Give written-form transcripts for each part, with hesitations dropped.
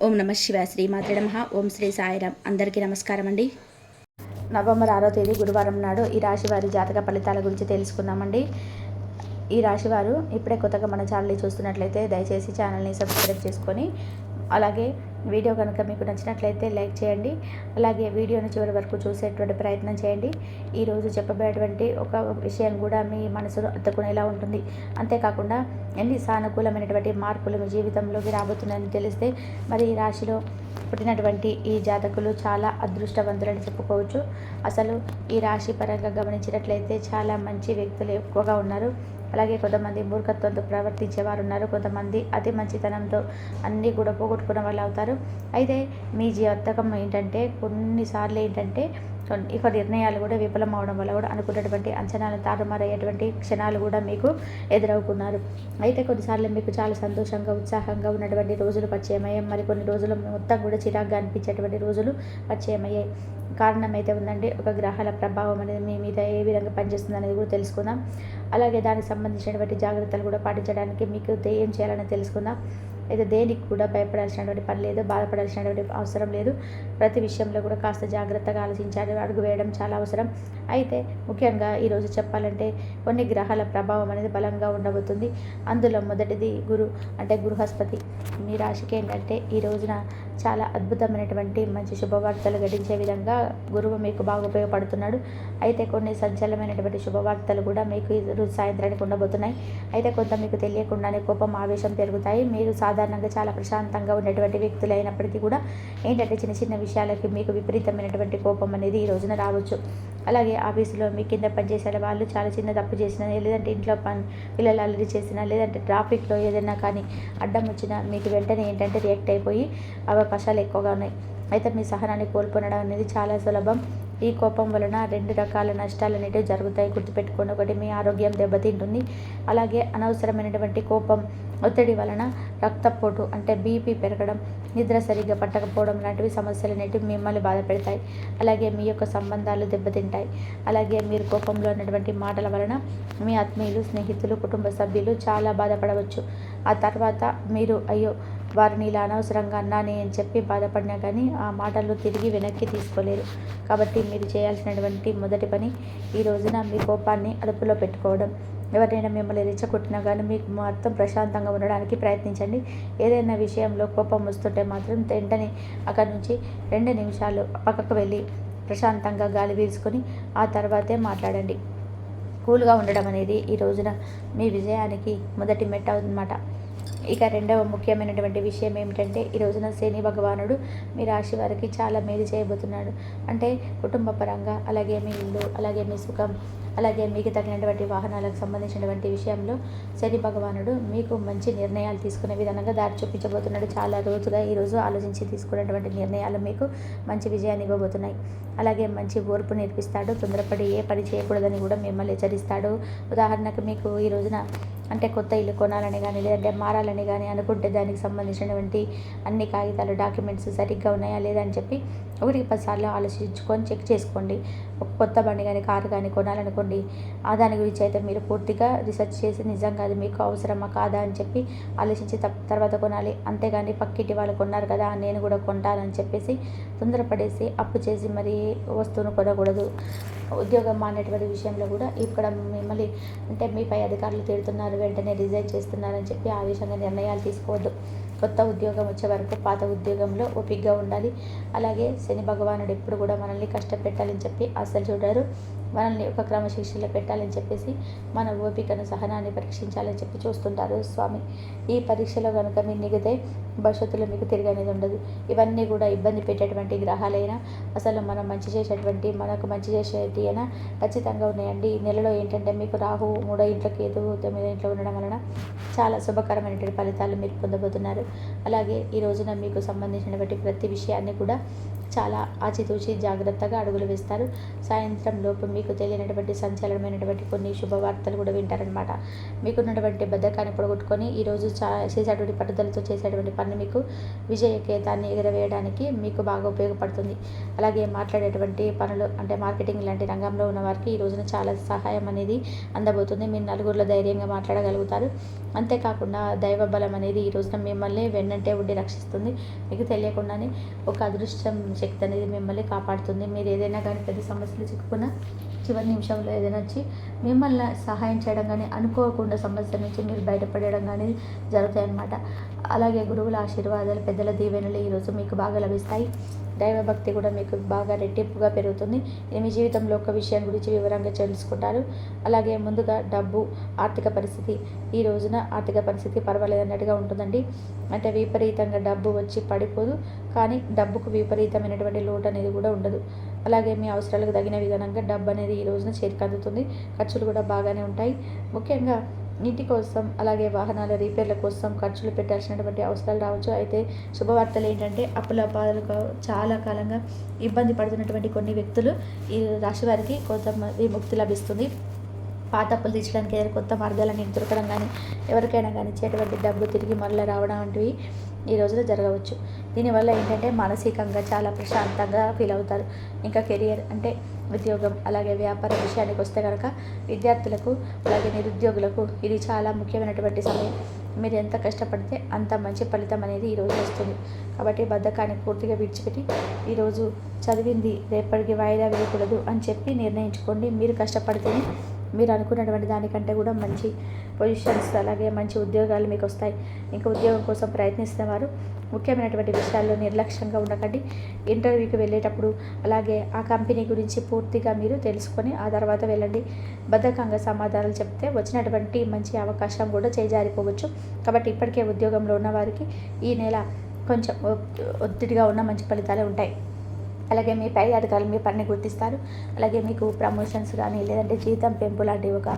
ఓం నమ శివాయ. శ్రీ మాత్రే నమః. ఓం శ్రీ సాయిరాం. అందరికీ నమస్కారం అండి. నవంబర్ 6వ తేదీ గురువారం నాడు ఈ రాశి వారి జాతక ఫలితాల గురించి తెలుసుకుందామండి. ఈ రాశి వారు ఇప్పుడే కొత్తగా మన ఛానల్ని చూస్తున్నట్లయితే దయచేసి ఛానల్ని సబ్స్క్రైబ్ చేసుకొని, అలాగే వీడియో కనుక మీకు నచ్చినట్లయితే లైక్ చేయండి. అలాగే వీడియోని చివరి వరకు చూసేటువంటి ప్రయత్నం చేయండి. ఈరోజు చెప్పబోయేటువంటి ఒక విషయం కూడా మీ మనసును అత్తుకునేలా ఉంటుంది. అంతేకాకుండా ఎన్ని సానుకూలమైనటువంటి మార్పులు మీ జీవితంలోకి రాబోతున్నాయని తెలిస్తే మరి ఈ రాశిలో పుట్టినటువంటి ఈ జాతకులు చాలా అదృష్టవంతులని చెప్పుకోవచ్చు. అసలు ఈ రాశి పరంగా గమనించినట్లయితే చాలా మంచి వ్యక్తులు ఎక్కువగా ఉన్నారు. అలాగే కొంతమంది మూర్ఖత్వంతో ప్రవర్తించేవారు ఉన్నారు. కొంతమంది అతి మంచితనంతో అన్నీ కూడా పోగొట్టుకున్న వాళ్ళు అవుతారు. అయితే మీ జాతకం ఏంటంటే కొన్నిసార్లు ఏంటంటే ఇక నిర్ణయాలు కూడా విఫలం అవడం వల్ల కూడా అనుకున్నటువంటి అంచనాలు తారుమారయ్యేటువంటి క్షణాలు కూడా మీకు ఎదురవుకున్నారు. అయితే కొన్నిసార్లు మీకు చాలా సంతోషంగా ఉత్సాహంగా ఉన్నటువంటి రోజులు పరిచయమయ్యాయి. మరి కొన్ని రోజులు మొత్తం కూడా చిరాగ్గా అనిపించేటువంటి రోజులు పరిచయమయ్యాయి. కారణం అయితే ఉందండి. ఒక గ్రహాల ప్రభావం అనేది మీ మీద ఏ విధంగా పనిచేస్తుంది అనేది కూడా తెలుసుకుందాం. అలాగే దానికి సంబంధించినటువంటి జాగ్రత్తలు కూడా పాటించడానికి మీకు ఏం చేయాలని తెలుసుకుందాం. అయితే దేనికి కూడా భయపడాల్సినటువంటి పని లేదు, బాధపడాల్సినటువంటి అవసరం లేదు. ప్రతి విషయంలో కూడా కాస్త జాగ్రత్తగా ఆలోచించాలి, అడుగు వేయడం చాలా అవసరం. అయితే ముఖ్యంగా ఈరోజు చెప్పాలంటే కొన్ని గ్రహాల ప్రభావం అనేది బలంగా ఉండబోతుంది. అందులో మొదటిది అంటే బృహస్పతి. మీ రాశికి ఏంటంటే ఈ రోజున చాలా అద్భుతమైనటువంటి మంచి శుభవార్తలు గడించే విధంగా గురువు మీకు బాగా ఉపయోగపడుతున్నాడు. అయితే కొన్ని సంచలనమైనటువంటి శుభవార్తలు కూడా మీకు ఈరోజు సాయంత్రానికి ఉండబోతున్నాయి. అయితే కొంత మీకు తెలియకుండానే కోపం, ఆవేశం పెరుగుతాయి. మీరు సాధారణంగా చాలా ప్రశాంతంగా ఉన్నటువంటి వ్యక్తులు అయినప్పటికీ కూడా ఏంటంటే చిన్న చిన్న విషయాలకి మీకు విపరీతమైనటువంటి కోపం అనేది ఈ రోజున రావచ్చు. అలాగే ఆఫీసులో మీ కింద పనిచేసే వాళ్ళు చాలా చిన్న తప్పు చేసినా, లేదంటే ఇంట్లో పిల్లలు అల్లరి చేసినా, లేదంటే ట్రాఫిక్లో ఏదైనా కానీ అడ్డం వచ్చినా మీకు వెంటనే ఏంటంటే రియాక్ట్ అయిపోయి అవకాశాలు ఎక్కువగా ఉన్నాయి. అయితే మీ సహనాన్ని కోల్పోవడం అనేది చాలా సులభం. ఈ కోపం వలన 2 రకాల నష్టాలు అనేవి జరుగుతాయి. గుర్తుపెట్టుకోండి. ఒకటి, మీ ఆరోగ్యం దెబ్బతింటుంది. అలాగే అనవసరమైనటువంటి కోపం, ఒత్తిడి వలన రక్తపోటు అంటే బీపీ పెరగడం, నిద్ర సరిగ్గా పట్టకపోవడం లాంటివి సమస్యలు అనేటివి మిమ్మల్ని బాధ పెడతాయి. అలాగే మీ యొక్క సంబంధాలు దెబ్బతింటాయి. అలాగే మీరు కోపంలో ఉన్నటువంటి మాటల వలన మీ ఆత్మీయులు, స్నేహితులు, కుటుంబ సభ్యులు చాలా బాధపడవచ్చు. ఆ తర్వాత మీరు అయ్యో వారిని ఇలా అనవసరంగా అన్నానే అని చెప్పి బాధపడినా కానీ ఆ మాటలు తిరిగి వెనక్కి తీసుకోలేరు. కాబట్టి మీరు చేయాల్సినటువంటి మొదటి పని ఈ రోజున మీ కోపాన్ని అదుపులో పెట్టుకోవడం. ఎవరైనా మిమ్మల్ని రెచ్చగొట్టినా కానీ మీకు మొత్తం ప్రశాంతంగా ఉండడానికి ప్రయత్నించండి. ఏదైనా విషయంలో కోపం వస్తుంటే మాత్రం వెంటనే అక్కడి నుంచి 2 నిమిషాలు పక్కకు వెళ్ళి ప్రశాంతంగా గాలి పీల్చుకొని ఆ తర్వాతే మాట్లాడండి. కూల్గా ఉండడం అనేది ఈ రోజున మీ విజయానికి మొదటి మెట్టు అన్నమాట. ఇక రెండవ ముఖ్యమైనటువంటి విషయం ఏమిటంటే ఈ రోజున శని భగవానుడు మీ రాశి వారికి చాలా మేలు చేయబోతున్నాడు. అంటే కుటుంబ పరంగా, అలాగే మీ ఇల్లు, అలాగే మీ సుఖం, అలాగే మీకు తగినటువంటి వాహనాలకు సంబంధించినటువంటి విషయంలో శని భగవానుడు మీకు మంచి నిర్ణయాలు తీసుకునే విధంగా దారి చూపించబోతున్నాడు. చాలా రోజుగా ఈరోజు ఆలోచించి తీసుకున్నటువంటి నిర్ణయాలు మీకు మంచి విజయాన్ని ఇవ్వబోతున్నాయి. అలాగే మంచి ఓర్పు నేర్పిస్తాడు. తొందరపడి ఏ పని చేయకూడదని కూడా మిమ్మల్ని హెచ్చరిస్తాడు. ఉదాహరణకు మీకు ఈ రోజున అంటే కొత్త ఇల్లు కొనాలని కానీ, లేదంటే మారాలని కానీ అనుకుంటే దానికి సంబంధించినటువంటి అన్ని కాగితాలు, డాక్యుమెంట్స్ సరిగ్గా ఉన్నాయా లేదా అని చెప్పి 1-10 సార్లు ఆలోచించుకొని చెక్ చేసుకోండి. ఒక కొత్త బండి కానీ, కారు కానీ కొనాలనుకోండి, దాని గురించి అయితే మీరు పూర్తిగా రీసెర్చ్ చేసి నిజంగా అది మీకు అవసరమా కాదా అని చెప్పి ఆలోచించి తర్వాత కొనాలి. అంతేగాని పక్కింటి వాళ్ళు కొన్నారు కదా నేను కూడా కొంటానని చెప్పేసి తొందరపడేసి అప్పు చేసి మరి వస్తువును కొనకూడదు. ఉద్యోగం మానేటువంటి విషయంలో కూడా ఇక్కడ మిమ్మల్ని అంటే మీ పై అధికారులు తిడుతున్నారు, వెంటనే రిజైన్ చేస్తున్నారని చెప్పి ఆవేశంగా నిర్ణయాలు తీసుకోవద్దు. కొత్త ఉద్యోగం వచ్చే వరకు పాత ఉద్యోగంలో ఓపికగా ఉండాలి. అలాగే శని భగవానుడు ఎప్పుడు కూడా మనల్ని కష్టపెట్టాలని చెప్పి అస్సలు చూడరు. మనల్ని ఒక క్రమశిక్షణలో పెట్టాలని చెప్పేసి మన ఓపికను, సహనాన్ని పరీక్షించాలని చెప్పి చూస్తుంటారు స్వామి. ఈ పరీక్షలో కనుక మీరు నెగితే భవిష్యత్తులో మీకు తిరిగి అనేది ఉండదు. ఇవన్నీ కూడా ఇబ్బంది పెట్టేటువంటి గ్రహాలైనా, అసలు మనం మంచి చేసేటువంటి, మనకు మంచి చేసేటి అయినా ఖచ్చితంగా ఉన్నాయండి. ఈ నెలలో ఏంటంటే మీకు రాహు 3వ ఇంట్లో, కేతు 9వ ఇంట్లో ఉండడం వలన చాలా శుభకరమైనటువంటి ఫలితాలు మీరు పొందబోతున్నారు. అలాగే ఈ రోజున మీకు సంబంధించినటువంటి ప్రతి విషయాన్ని కూడా చాలా ఆచితూచి జాగ్రత్తగా అడుగులు వేస్తారు. సాయంత్రం లోపు మీకు తెలియనటువంటి సంచలనమైనటువంటి కొన్ని శుభవార్తలు కూడా వింటారనమాట. మీకున్నటువంటి బద్ధకాన్ని పొడగొట్టుకొని ఈరోజు చేసేటువంటి పట్టుదలతో చేసేటువంటి పని మీకు విజయకేతాన్ని ఎగరవేయడానికి మీకు బాగా ఉపయోగపడుతుంది. అలాగే మాట్లాడేటువంటి పనులు అంటే మార్కెటింగ్ లాంటి రంగంలో ఉన్న వారికి ఈ రోజున చాలా సహాయం అనేది అందబోతుంది. మీరు నలుగురిలో ధైర్యంగా మాట్లాడగలుగుతారు. అంతేకాకుండా దైవ బలం అనేది ఈ రోజున మిమ్మల్ని మిమ్మల్ని వెన్నంటే ఉండి రక్షిస్తుంది. మీకు తెలియకుండానే ఒక అదృష్టం శక్తి అనేది మిమ్మల్ని కాపాడుతుంది. మీరు ఏదైనా కానీ పెద్ద సమస్యలు చిక్కుకున్న చివరి నిమిషంలో ఏదైనా వచ్చి మిమ్మల్ని సహాయం చేయడం కానీ, అనుకోకుండా సమస్య నుంచి మీరు బయటపడడం కానీ జరుగుతాయి అన్నమాట. అలాగే గురువుల ఆశీర్వాదాలు, పెద్దల దీవెనలు ఈరోజు మీకు బాగా లభిస్తాయి. దైవభక్తి కూడా మీకు బాగా రెట్టింపుగా పెరుగుతుంది. మీ జీవితంలో ఒక విషయం గురించి వివరంగా తెలుసుకుంటారు. అలాగే ముందుగా డబ్బు, ఆర్థిక పరిస్థితి, ఈ రోజున ఆర్థిక పరిస్థితి పర్వాలేదు అన్నట్టుగా ఉంటుందండి. అంటే విపరీతంగా డబ్బు వచ్చి పడిపోదు, కానీ డబ్బుకు విపరీతమైనటువంటి లోటు అనేది కూడా ఉండదు. అలాగే మీ అవసరాలకు తగిన విధానంగా డబ్బు అనేది ఈ రోజున చేతికి అందుతుంది. ఖర్చులు కూడా బాగానే ఉంటాయి. ముఖ్యంగా ఇంటి కోసం, అలాగే వాహనాల రిపేర్ల కోసం ఖర్చులు పెట్టాల్సినటువంటి అవసరాలు రావచ్చు. అయితే శుభవార్తలు ఏంటంటే అప్పుల బాధలకు చాలా కాలంగా ఇబ్బంది పడుతున్నటువంటి కొన్ని వ్యక్తులు, ఈ రాశి వారికి కొంతమంది విముక్తి లభిస్తుంది. పాత అప్పులు తీర్చడానికి ఏదైనా కొత్త మార్గాలని దొరకడం కానీ, ఎవరికైనా కానీ ఇచ్చేటువంటి డబ్బు తిరిగి మళ్ళీ రావడం వంటివి ఈ రోజులో జరగవచ్చు. దీనివల్ల ఏంటంటే మానసికంగా చాలా ప్రశాంతంగా ఫీల్ అవుతారు. ఇంకా కెరియర్ అంటే ఉద్యోగం, అలాగే వ్యాపార విషయానికి వస్తే కనుక విద్యార్థులకు, అలాగే నిరుద్యోగులకు ఇది చాలా ముఖ్యమైనటువంటి సమయం. మీరు ఎంత కష్టపడితే అంత మంచి ఫలితం అనేది ఈరోజు వస్తుంది. కాబట్టి బద్ధకాన్ని పూర్తిగా విడిచిపెట్టి ఈరోజు చదివింది రేపటికి వాయిదా వేయకూడదు అని చెప్పి నిర్ణయించుకోండి. మీరు కష్టపడితేనే మీరు అనుకున్నటువంటి దానికంటే కూడా మంచి పొజిషన్స్, అలాగే మంచి ఉద్యోగాలు మీకు వస్తాయి. ఇంకా ఉద్యోగం కోసం ప్రయత్నిస్తున్న వారు ముఖ్యమైనటువంటి విషయాల్లో నిర్లక్ష్యంగా ఉండకండి. ఇంటర్వ్యూకి వెళ్ళేటప్పుడు అలాగే ఆ కంపెనీ గురించి పూర్తిగా మీరు తెలుసుకొని ఆ తర్వాత వెళ్ళండి. బద్ధకంగా సమాధానాలు చెప్తే వచ్చినటువంటి మంచి అవకాశం కూడా చేజారిపోవచ్చు. కాబట్టి ఇప్పటికే ఉద్యోగంలో ఉన్న వారికి ఈ నెల కొంచెం ఒత్తిడిగా ఉన్న మంచి ఫలితాలే ఉంటాయి. అలాగే మీ పై అధికారులు మీ పనిని గుర్తిస్తారు. అలాగే మీకు ప్రమోషన్స్ కానీ, లేదంటే జీతం పెంపు లాంటి ఒక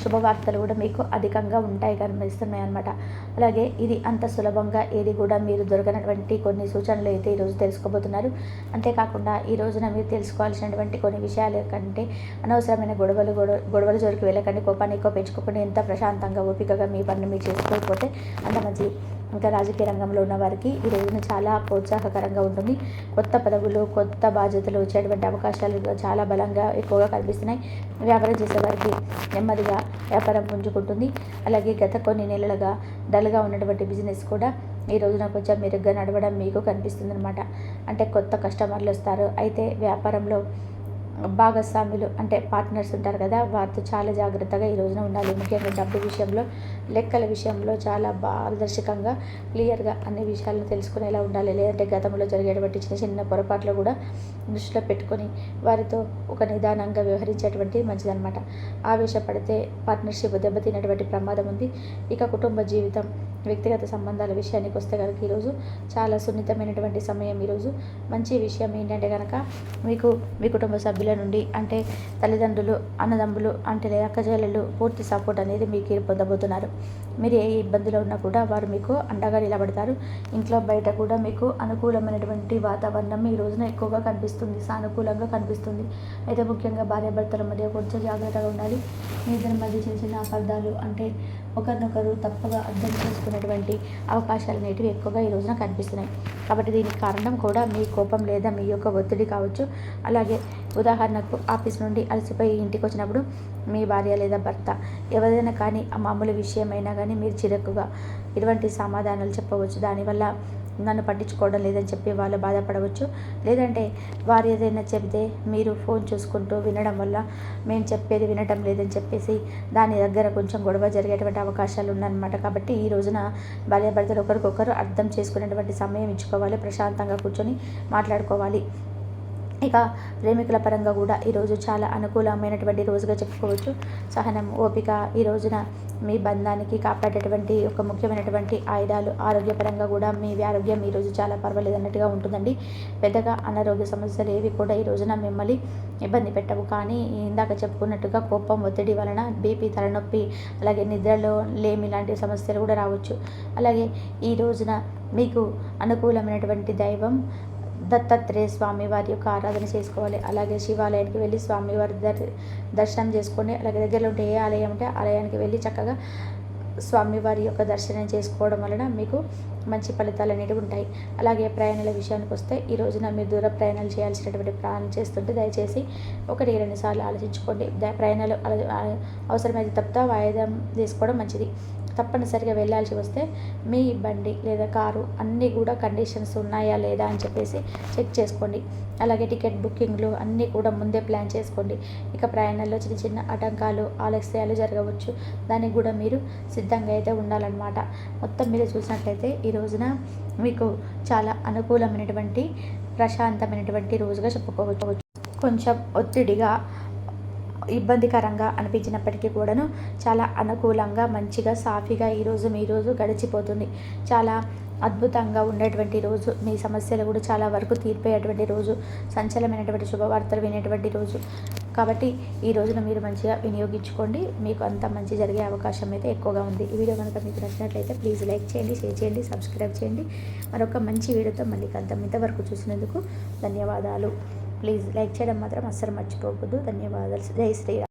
శుభవార్తలు కూడా మీకు అధికంగా ఉంటాయి కనిపిస్తున్నాయి అన్నమాట. అలాగే ఇది అంత సులభంగా ఏది కూడా మీరు దొరకనటువంటి కొన్ని సూచనలు అయితే ఈరోజు తెలుసుకోబోతున్నారు. అంతేకాకుండా ఈ రోజున మీరు తెలుసుకోవాల్సినటువంటి కొన్ని విషయాలు కంటే అనవసరమైన గొడవలు జోలికి వెళ్ళకండి. కోపాన్ని ఎక్కువ పెంచుకోకుండా ఎంత ప్రశాంతంగా ఓపికగా మీ పనిని మీరు చేసుకోకపోతే అంత మంచిది. ఇంకా రాజకీయ రంగంలో ఉన్న వారికి ఈ రోజున చాలా ప్రోత్సాహకరంగా ఉంటుంది. కొత్త పదవులు, కొత్త బాధ్యతలు వచ్చేటువంటి అవకాశాలు చాలా బలంగా ఎక్కువగా కనిపిస్తున్నాయి. వ్యాపారం చేసేవారికి నెమ్మదిగా వ్యాపారం పుంజుకుంటుంది. అలాగే గత కొన్ని నెలలుగా డల్గా ఉన్నటువంటి బిజినెస్ కూడా ఈ రోజున కొంచెం మెరుగ్గా నడవడం మీకు కనిపిస్తుంది అనమాట. అంటే కొత్త కస్టమర్లు వస్తారు. అయితే వ్యాపారంలో భాగస్వాములు అంటే పార్ట్నర్స్ ఉంటారు కదా, వారితో చాలా జాగ్రత్తగా ఈ రోజున ఉండాలి. ముఖ్యంగా డబ్బు విషయంలో, లెక్కల విషయంలో చాలా పారదర్శకంగా, క్లియర్గా అన్ని విషయాలను తెలుసుకునేలా ఉండాలి. లేదంటే గతంలో జరిగేటువంటి చిన్న చిన్న పొరపాట్లు కూడా దృష్టిలో పెట్టుకొని వారితో ఒక నిదానంగా వ్యవహరించేటువంటి మంచిదన్నమాట. ఆవేశపడితే పార్ట్నర్షిప్ దెబ్బతినేటువంటి ప్రమాదం ఉంది. ఇక కుటుంబ జీవితం, వ్యక్తిగత సంబంధాల విషయానికి వస్తే కనుక ఈరోజు చాలా సున్నితమైనటువంటి సమయం. ఈరోజు మంచి విషయం ఏంటంటే కనుక మీకు మీ కుటుంబ సభ్యుల నుండి, అంటే తల్లిదండ్రులు, అన్నదమ్ములు, అంటే అక్కచెల్లెళ్ళు పూర్తి సపోర్ట్ అనేది మీకు పొందబోతున్నారు. మీరు ఏ ఇబ్బందిలో ఉన్నా కూడా వారు మీకు అండగా నిలబడతారు. ఇంట్లో బయట కూడా మీకు అనుకూలమైనటువంటి వాతావరణం ఈ రోజున ఎక్కువగా కనిపిస్తుంది, సానుకూలంగా కనిపిస్తుంది. అయితే ముఖ్యంగా భార్యాభర్తల మధ్య కొంచెం జాగ్రత్తగా ఉండాలి. మీ ఇద్దరి మధ్య చిన్న చిన్న అపార్థాలు, అంటే ఒకరినొకరు తప్పుగా అర్థం చేసుకునేటువంటి అవకాశాలు అనేటివి ఎక్కువగా ఈ రోజున కనిపిస్తున్నాయి. కాబట్టి దీనికి కారణం కూడా మీ కోపం లేదా మీ యొక్క ఒత్తిడి కావచ్చు. అలాగే ఉదాహరణకు ఆఫీస్ నుండి అలసిపోయి ఇంటికి వచ్చినప్పుడు మీ భార్య లేదా భర్త ఎవరైనా కానీ ఆ మామూలు విషయమైనా కానీ మీరు చిరకుగా ఇటువంటి సమాధానాలు చెప్పవచ్చు. దానివల్ల నన్ను పట్టించుకోవడం లేదని చెప్పి వాళ్ళు బాధపడవచ్చు. లేదంటే వారు ఏదైనా చెబితే మీరు ఫోన్ చూసుకుంటూ వినడం వల్ల మేము చెప్పేది వినటం లేదని చెప్పేసి దాని దగ్గర కొంచెం గొడవ జరిగేటువంటి అవకాశాలు ఉన్నాయన్నమాట. కాబట్టి ఈ రోజున భార్యాభర్తలు ఒకరికొకరు అర్థం చేసుకునేటువంటి సమయం ఇచ్చుకోవాలి. ప్రశాంతంగా కూర్చొని మాట్లాడుకోవాలి. ఇక ప్రేమికుల పరంగా కూడా ఈరోజు చాలా అనుకూలమైనటువంటి రోజుగా చెప్పుకోవచ్చు. సహనం, ఓపిక ఈ రోజున మీ బంధానికి కాపాడేటువంటి ఒక ముఖ్యమైనటువంటి ఆయుధాలు. ఆరోగ్యపరంగా కూడా మీ ఆరోగ్యం ఈరోజు చాలా పర్వాలేదు అన్నట్టుగా ఉంటుందండి. పెద్దగా అనారోగ్య సమస్యలు ఏవి కూడా ఈ రోజున మిమ్మల్ని ఇబ్బంది పెట్టవు. కానీ ఇందాక చెప్పుకున్నట్టుగా కోపం, ఒత్తిడి వలన బీపీ, తలనొప్పి, అలాగే నిద్రలో లేమి లాంటి సమస్యలు కూడా రావచ్చు. అలాగే ఈ రోజున మీకు అనుకూలమైనటువంటి దైవం దత్తాత్రేయ స్వామి వారి యొక్క ఆరాధన చేసుకోవాలి. అలాగే శివాలయానికి వెళ్ళి స్వామివారి దర్శనం చేసుకోండి. అలాగే దగ్గరలో ఉంటే ఏ ఆలయం ఉంటే ఆలయానికి వెళ్ళి చక్కగా స్వామివారి యొక్క దర్శనం చేసుకోవడం వలన మీకు మంచి ఫలితాలు అనేవి ఉంటాయి. అలాగే ప్రయాణాల విషయానికి వస్తే ఈ రోజున మీరు దూర ప్రయాణాలు చేయాల్సినటువంటి ప్రయాణం చేస్తుంటే దయచేసి 1-2 సార్లు ఆలోచించుకోండి. ప్రయాణాలు అవసరమైతే తప్ప వాయిదా తీసుకోవడం మంచిది. తప్పనిసరిగా వెళ్ళాల్సి వస్తే మీ బండి లేదా కారు అన్నీ కూడా కండిషన్స్ ఉన్నాయా లేదా అని చెప్పేసి చెక్ చేసుకోండి. అలాగే టికెట్ బుకింగ్లు అన్నీ కూడా ముందే ప్లాన్ చేసుకోండి. ఇక ప్రయాణంలో చిన్న చిన్న ఆటంకాలు, ఆలస్యాలు జరగవచ్చు. దానికి కూడా మీరు సిద్ధంగా అయితే ఉండాలన్నమాట. మొత్తం మీరు చూసినట్లయితే ఈ రోజున మీకు చాలా అనుకూలమైనటువంటి ప్రశాంతమైనటువంటి రోజుగా చెప్పుకోవచ్చు. కొంచెం ఒత్తిడిగా, ఇబ్బందికరంగా అనిపించినప్పటికీ కూడాను చాలా అనుకూలంగా, మంచిగా, సాఫీగా మీ రోజు గడిచిపోతుంది. చాలా అద్భుతంగా ఉండేటువంటి రోజు. మీ సమస్యలు కూడా చాలా వరకు తీరిపోయేటువంటి రోజు. సంచలనమైనటువంటి శుభవార్తలు వినేటువంటి రోజు. కాబట్టి ఈ రోజున మీరు మంచిగా వినియోగించుకోండి. మీకు అంత మంచి జరిగే అవకాశం అయితే ఎక్కువగా ఉంది. ఈ వీడియో కనుక మీకు నచ్చినట్లయితే ప్లీజ్ లైక్ చేయండి, షేర్ చేయండి, సబ్స్క్రైబ్ చేయండి. మరొక మంచి వీడియోతో మళ్ళీ కలుద్దాం. ఇంతవరకు చూసినందుకు ధన్యవాదాలు. ప్లీజ్ లైక్ చేయడం మాత్రం అస్సలు మర్చిపోవద్దు. ధన్యవాదాలు. జై శ్రీరామ్.